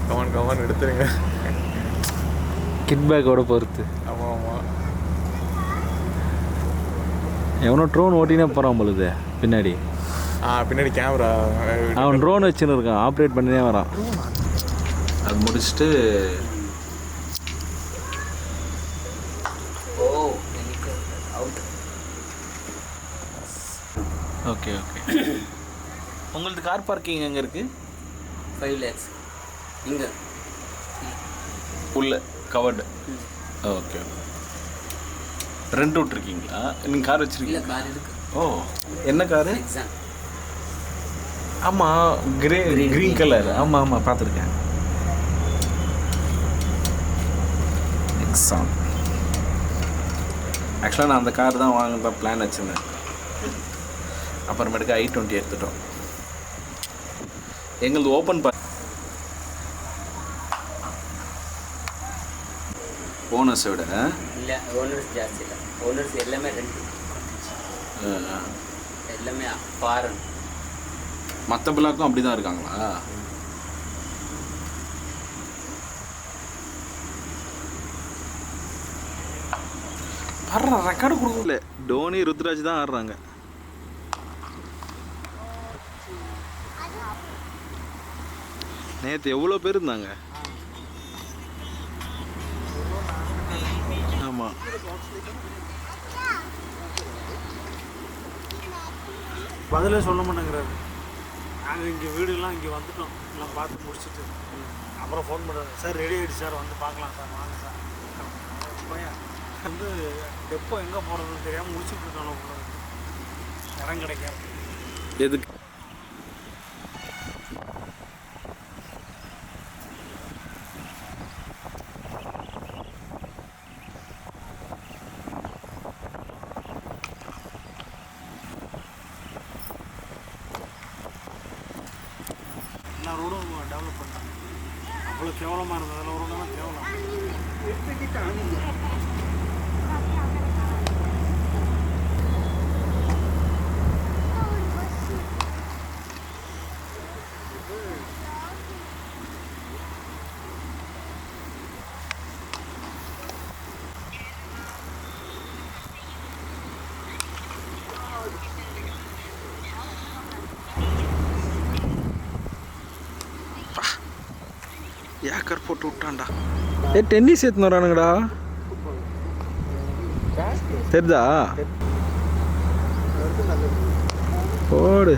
Come on come on எடுத்துருங்க. Kit பேக்கோட பொறுத்து. ஆமாம் ஆமாம். எவனோ ட்ரோன் ஓட்டினே போகிறான் பொழுது பின்னாடி. பின்னாடி கேமரா. அவன் ட்ரோன் வச்சுன்னு இருக்கான், ஆப்ரேட் பண்ணினே வரான். அது முடிச்சுட்டு ஓகே ஓகே. உங்களது கார் பார்க்கிங் எங்கே இருக்குது? 5 lakhs இங்கே உள்ள கவர்டு. ஓகே. ரெண்ட் விட்ருக்கீங்களா? நீங்கள் கார் வச்சுருக்கீங்க? கார் இருக்கு. ஓ, என்ன காரு? எக்ஸாம். ஆமாம், க்ரீன் கலர். ஆமாம் ஆமாம், பார்த்துருக்கேன். எக்ஸாம். ஆக்சுவலாக நான் அந்த கார் தான் வாங்க பிளான் வச்சுருந்தேன். அப்புறமேட்டுக்கு i20 எடுத்துட்டோம். எங்களது ஓப்பன் ஓனர்ஸை விட இல்லை, ஓனர்ஸ் ஜாஸ்தி இல்லை. ஓனர்ஸ் எல்லாமே ரெண்ட், எல்லாமே ஃபாரன். மற்ற பிளாக்கும் அப்படி தான் இருக்காங்களா? வர்ற ரெக்கார்டு கொடுக்கல. டோனி ருத்ராஜ் தான் ஆடுறாங்க. நேற்று எவ்வளோ பேர் இருந்தாங்க? ஆமாம். பதிலே சொல்ல மாட்டேங்கிறாரு. நாங்கள் இங்கே வீடுலாம் இங்கே வந்துட்டோம், எல்லாம் பார்த்து முடிச்சுட்டு அப்புறம் ஃபோன் பண்ணுறாரு. சார் ரெடி ஆகிடுச்சு சார், வந்து பார்க்கலாம் சார், வாங்க சார். பையன் வந்து எப்போ எங்கே போகிறதுன்னு தெரியாமல் முடிச்சுட்டு இருக்கானோ, இடம் கிடைக்காது. எதுக்கு? எல்லா ரோடும் டெவலப் பண்ணுறாங்க. அவ்வளோ கேவலமாக இருந்தது, அதில் ஒரு ரோடு கேவலம். ஏக்கர் போட்டு விட்டான்டா. டென்னிஸ் ஏற்றுன்னு வரானுங்கடா, தெரிதா? போடு.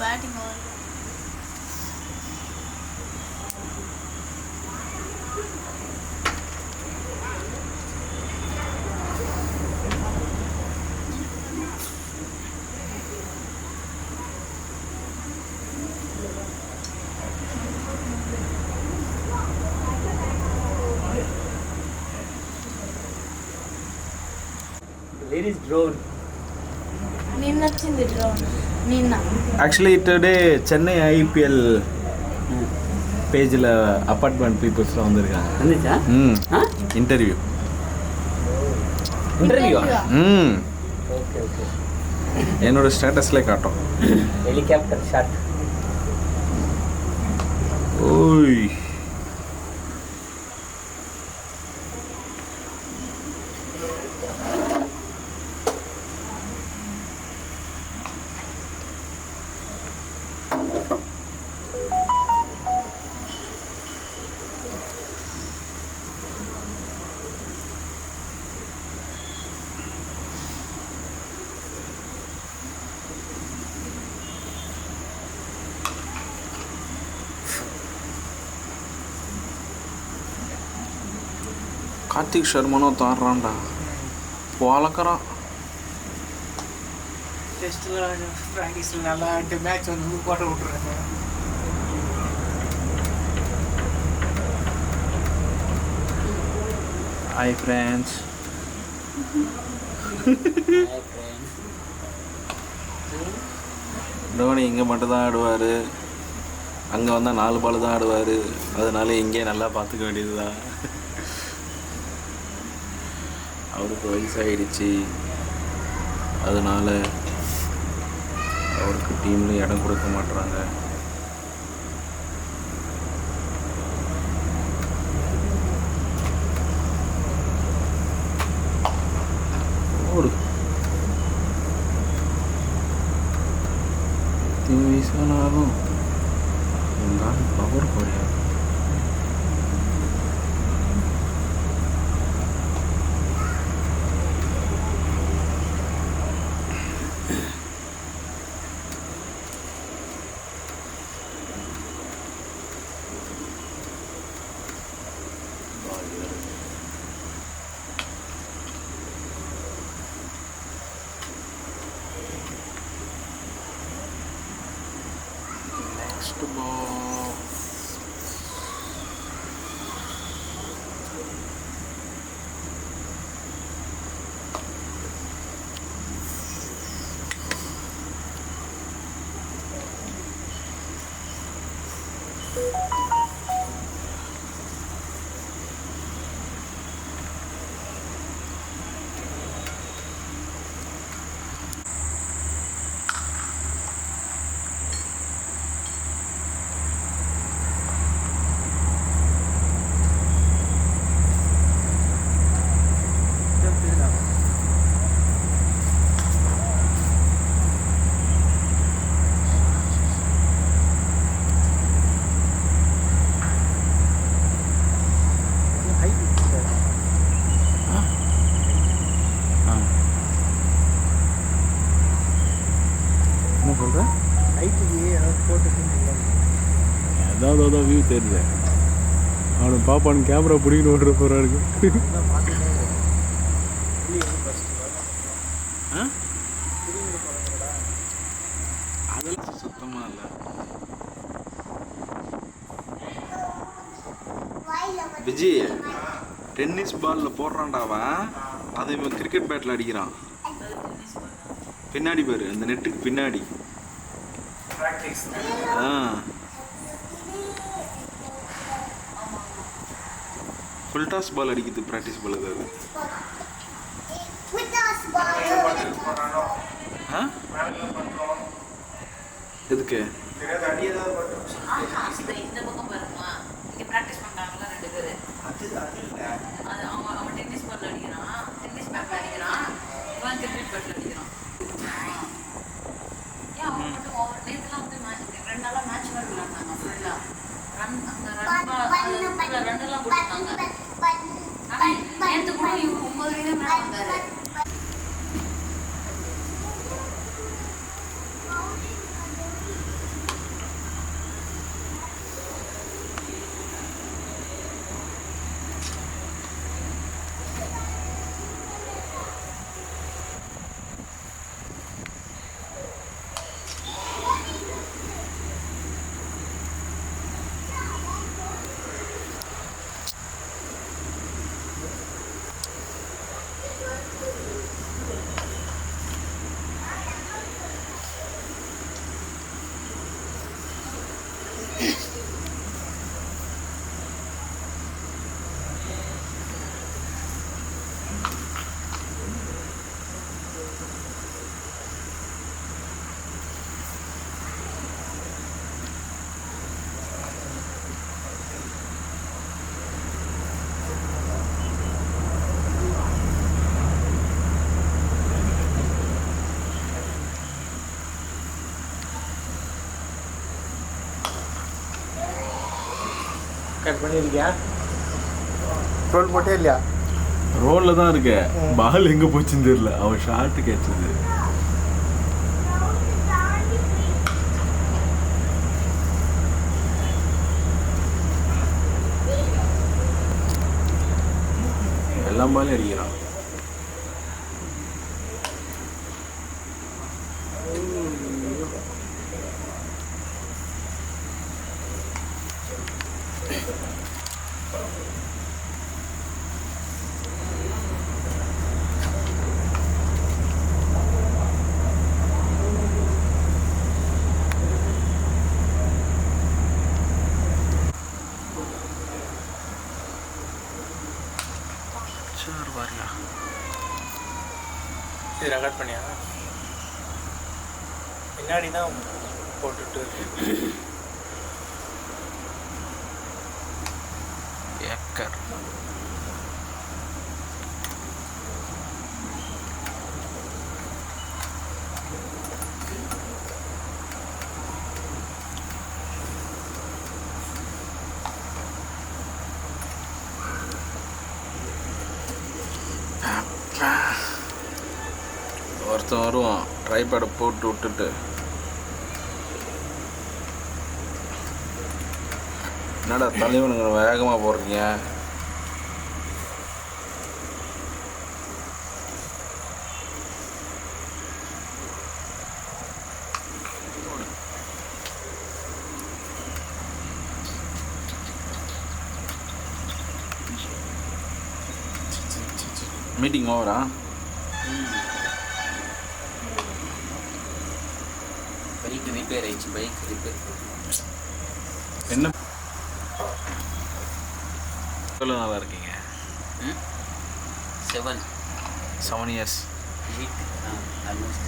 Batting over. Where is drone? నిన్న వచ్చింది డ్రోన్ నిన్న. యాక్చువల్లీ టుడే చెన్నై ఐపీఎల్ பேஜில் அப்பார்ட்மெண்ட் பீப்புள்ஸ்லாம் வந்திருக்காங்க. வந்துச்சா? இன்டர்வியூ. இன்டர்வியூவா? Okay okay. என்னோட ஸ்டேட்டஸ்லேயே காட்டும். Helicopter shot. ஓய், கார்த்திக் ஷர்மனும் தாடுறான்டா வளர்க்குறான். டெஸ்ட்டில் ப்ராக்டிஸில் நல்லா ஆகிட்டு மேட்ச் வந்து போட்ட விட்ருங்க. Hi friends. தோனி இங்கே மட்டும்தான் ஆடுவார், அங்கே வந்தால் 4 பால் தான் ஆடுவார். அதனால இங்கே நல்லா பார்த்துக்க வேண்டியது தான். அவருக்கு வயசாகிடுச்சு, அதனால் அவருக்கு டீம்லேயும் இடம் கொடுக்க மாட்டுறாங்க. ஒரு வயசானாலும் உங்களால் பவர் குறையாது. Next ball. என்ன சொல்கிற? ஹைட்டுக்கு ஏதாவது போட்டுட்டு ஏதாவது வியூ தெரியுது. அவனை பாப்பான்னு கேமரா பிடிக்கணும் ஓடுற போகிறாரு. அதெல்லாம் சுத்தமாக இல்லை. விஜய் டென்னிஸ் பாலில் போடுறான்டாவன், அதை இவன் கிரிக்கெட் பேட்டில் அடிக்கிறான். பின்னாடி பாரு, அந்த நெட்டுக்கு பின்னாடி. ஆ ஃபுல் டாஸ் பால் அடிக்குது, ப்ராக்டிஸ் பால் அது. ஆ எதுக்கு? இந்த பக்கம் பாருமா, இங்க பிராக்டிஸ் பண்றாங்கல 2 பேரு. அது அவன் டென்னிஸ் பால் அடிக்கிறான், டென்னிஸ் பேட் அடிக்கிறான், இவன் கிரிக்கெட் பேட்ல அடிக்கிறான். ஏன் அவன் மட்டும் நேற்றுலாம் வந்து 2 நாளா மேட்ச் மாதிரி விளையாடுனாங்க. ஃபுல்லா ரன், அந்த ரன் எல்லாம் போட்டுருக்காங்க. ஆனா நேற்று கூட இவங்க 9 வரைக்கும் மேல வந்தாரு. கட் பண்ணியிருக்கியா? ரோல் போட்டே இல்லையா? ரோலில் தான் இருக்க. பால் எங்கே போச்சுன்னு தெரியல. அவன் ஷார்ட்டு கேட்சது. எல்லா பாலையும் அடிக்கிறான். இது ரெக்கார்ட் பண்ணியா? பின்னாடி தான் போட்டுட்டு ஏக்கர் ஒருத்தன் வருவான் ட்ரைபேடை போட்டு விட்டுட்டு என்னடா தலைவனுங்க வேகமாக போடுறீங்க. மீட்டிங் ஓவரா? பைக் ரிப்பேர் ஆயிடுச்சு. Bike repair. என்ன எவ்வளோ நல்லா இருக்கீங்க? 7 years. 8 ஆல்மோஸ்ட்.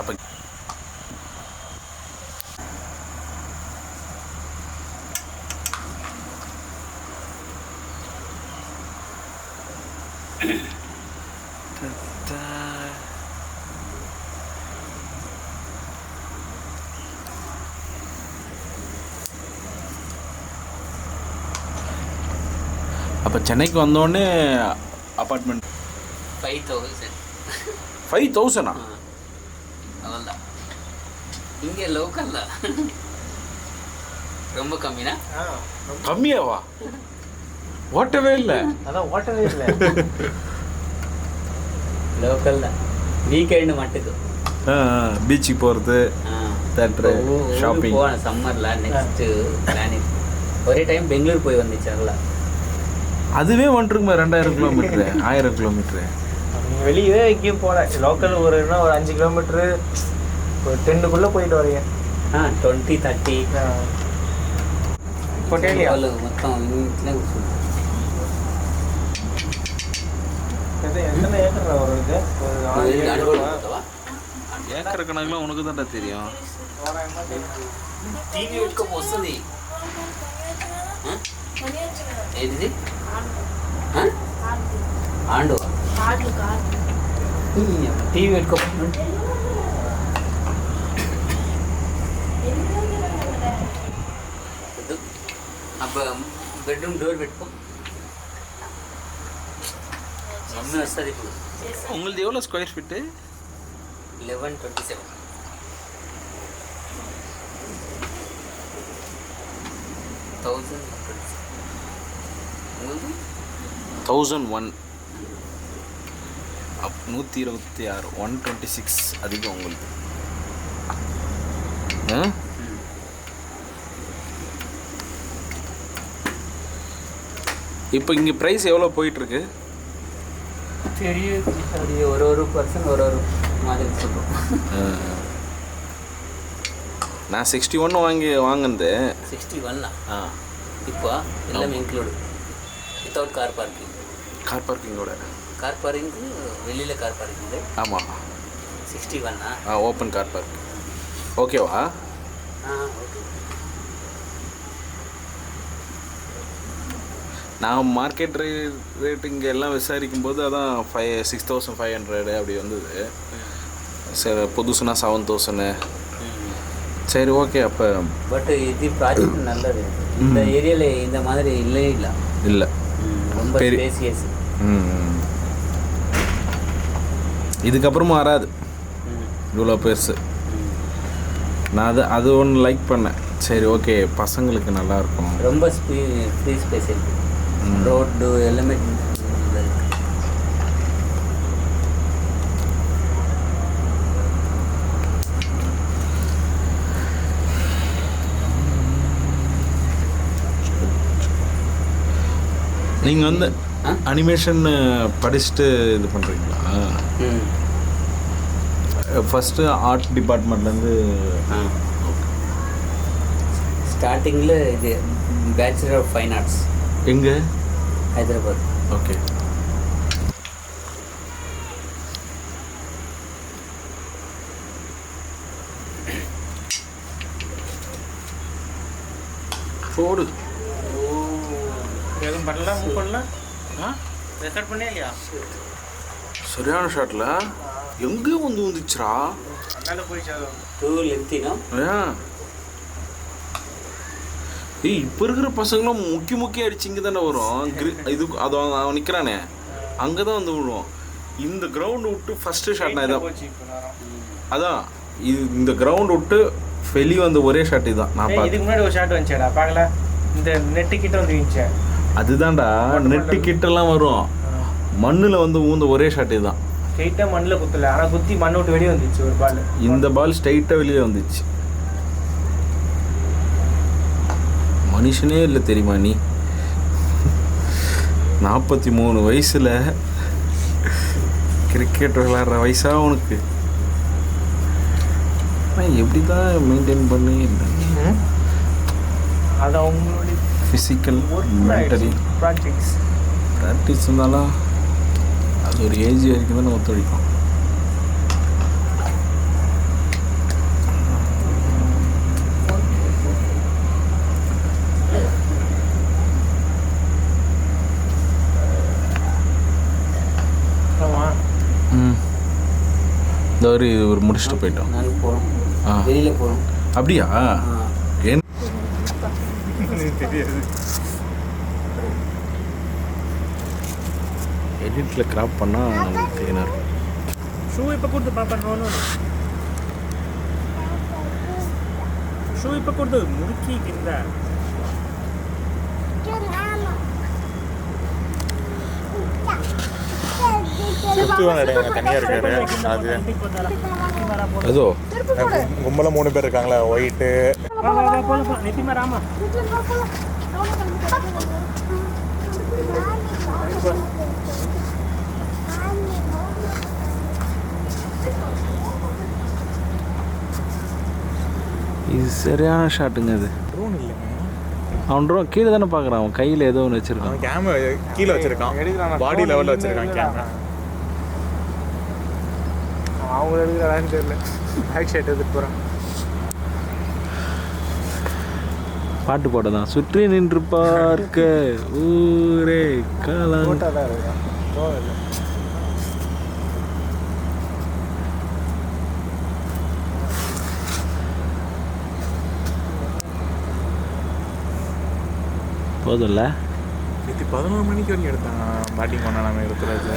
அப்போ அப்போ சென்னைக்கு வந்தோடனே அப்பார்ட்மெண்ட் 5,000. 5,000 அவ்வளோதான். இங்கே லோக்கல் தான். ரொம்ப கம்மினா கம்மியாவா? ஓட்டவே இல்லை. அதான் ஓட்டவே இல்லை. லோக்கல் தான். வீக்கெண்டு மட்டுக்கு பீச்சுக்கு போகிறது, தேட்டரு, ஷாப்பிங். போன சம்மரில் நெக்ஸ்ட்டு பிளானிங். ஒரே டைம் பெங்களூர் போய் வந்துச்சு. அதெல்லாம் அதுவே வந்துருக்குமா 2000 கிலோமீட்ரு, 1000 கிலோமீட்ரு. நீங்கள் வெளியவே எங்கேயும் போகல. லோக்கல் ஒரு 5 கிலோமீட்ரு, ஒரு 10க்குள்ளே போயிட்டு வரீங்க. 20, 30 கொட்டேலியா மொத்தம் வீட்டில் எத்தனை ஏக்கர் ஒரு இது? ஏக்கர் கணக்குலாம் உனக்கு தான்டா தெரியும். టీవీ పెట్టుకోపు వస్తుంది. ఏది ఆండు టీవీ పెట్టుకోపు. అబ్బా బెడ్రూమ్ డోర్ పెట్టుకో. మమ్మీ వస్తుంది ఇప్పుడు. உங்களுது எவ்வளோ ஸ்கொயர் ஃபீட்டு? 1127. 1001. 126. 126 அதிகம் உங்களுக்கு. இப்போ இங்கே ப்ரைஸ் எவ்வளோ போயிட்டுருக்கு? தெரியுது. அது ஒரு பர்சன் ஒரு மாதிரி சொல்கிறோம். நான் 61 வாங்கினது. 61 இப்போ எல்லாமே include without car parking. Car பார்க்கிங்கோட கார் பார்க்கிங்கு வெளியில் கார் பார்க்கிங்கு. ஆமாம். 61 ஓப்பன் கார் பார்க்கிங். ஓகேவா? ஓகே. நான் மார்க்கெட் ரேட்டு இங்கே எல்லாம் விசாரிக்கும் போது அதான் 6,500 அப்படி வந்தது. சரி, புதுசுனா 7,000. சரி, ஓகே. அப்போ பட் இது ப்ராஜெக்ட் நல்லது. இந்த ஏரியாவில் இந்த மாதிரி இல்லை ரொம்ப ஸ்பேசியஸ். இதுக்கப்புறமா வராது இவ்வளோ பெருசு. நான் அது ஒன்று லைக் பண்ணேன். சரி, ஓகே, பசங்களுக்கு நல்லாயிருக்கும். ரொம்ப ஃப்ரீ ஸ்பேஸ் இருக்குது. ரோடு எல்லாமே நல்லா இருக்கு. நீங்கள் வந்து அனிமேஷன் படிச்சுட்டு இது பண்ணுறீங்களா? ஃபஸ்ட்டு ஆர்ட் டிபார்ட்மெண்ட்லேருந்து ஸ்டார்டிங்கில் இது பேச்சுலர் ஆஃப் ஃபைன் ஆர்ட்ஸ் எங்கே? ஹைதராபாத். ஓகே. போடு. எதுவும் பண்ணலாம், மூவ் பண்ணலாம். ரெக்கார்ட் பண்ணியா இல்லையா? சரியான ஷாட்டில் எங்கே வந்துச்சுரா. அதனால போயிடுச்சு. டூ லென்த்தினா ஏய், இப்போ இருக்கிற பசங்களும் முக்கிய அடிச்சு இங்கே தானே வரும். இது அது அவன் நிற்கிறானே அங்கே தான் வந்து விடுவோம். இந்த கிரவுண்டு விட்டு ஃபஸ்ட்டு ஷாட் நான் இதான். அதான் இது இந்த கிரவுண்டு விட்டு வெளியே வந்த ஒரே ஷாட் இதுதான். நான் இதுக்கு முன்னாடி ஒரு ஷாட் வந்துச்சேடா, பார்க்கல? இந்த நெட்டு கிட்ட வந்து இருந்துச்சு. அதுதான்டா, நெட்டு கிட்டலாம் வரும். மண்ணில் வந்து ஊந்த ஒரே ஷாட் இதுதான். ஸ்ட்ரைட்டாக மண்ணில் குத்தல, ஆனால் குத்தி மண்ணை விட்டு வெளியே வந்துச்சு ஒரு பால். இந்த பால் ஸ்ட்ரைட்டாக வெளியே வந்துச்சு. மனுஷனே இல்லை தெரியுமா நீ? 43 வயசில் கிரிக்கெட் விளையாடுற வயசா உனக்கு? எப்படி தான் மெயின்டைன் பண்ணி அது அவங்களுடைய ஃபிசிக்கல் மென்டலி ப்ராக்டிஸ் இருந்தாலும் அது ஒரு ஏஜ் வரைக்கும் தானே ஒத்துழைக்கும். இந்த ஒரு முடிச்சுட்டு போயிட்டோம். நாங்கள் போகிறோம், வெளியில் போகிறோம். அப்படியா? ஏன் தெரியாது. எடிட்டில் கிராப் பண்ணால் நமக்கு க்ளீனாக இருக்கும். ஷூ இப்போ கொடுத்து பாப்பா. ஷூ இப்போ கொடுத்து முறுக்கி கிந்த சுற்றுவான இடம் தனியாக இருக்காரு. அது அதோ கும்பலாக 3 பேர் இருக்காங்களா, ஒயிட்டு. நித்திமா ராமா இது சரியான ஷாட்டுங்க. அது ட்ரோன் இல்லைங்க. அவன் ட்ரோன் கீழே தானே பார்க்குறான். அவன் கையில் ஏதோ ஒன்று வச்சுருக்கான். அவன் கேமரா கீழே வச்சுருக்கான், பாடி லெவலில் வச்சுருக்கான் கேமரா. அவங்க எடுக்கிறான்னு தெரியல. பேக் ஷாட் எடுத்துட்டு போகிறான். பாட்டு போட தான் சுற்றி நின்று பார்க்க ஊரே காலம். தான் இருக்கான். போதும்ல. நேற்று 11 மணிக்கு வரைக்கும் எடுத்தாங்க பேட்டிங் பண்ண நம்ம இருக்கிறது.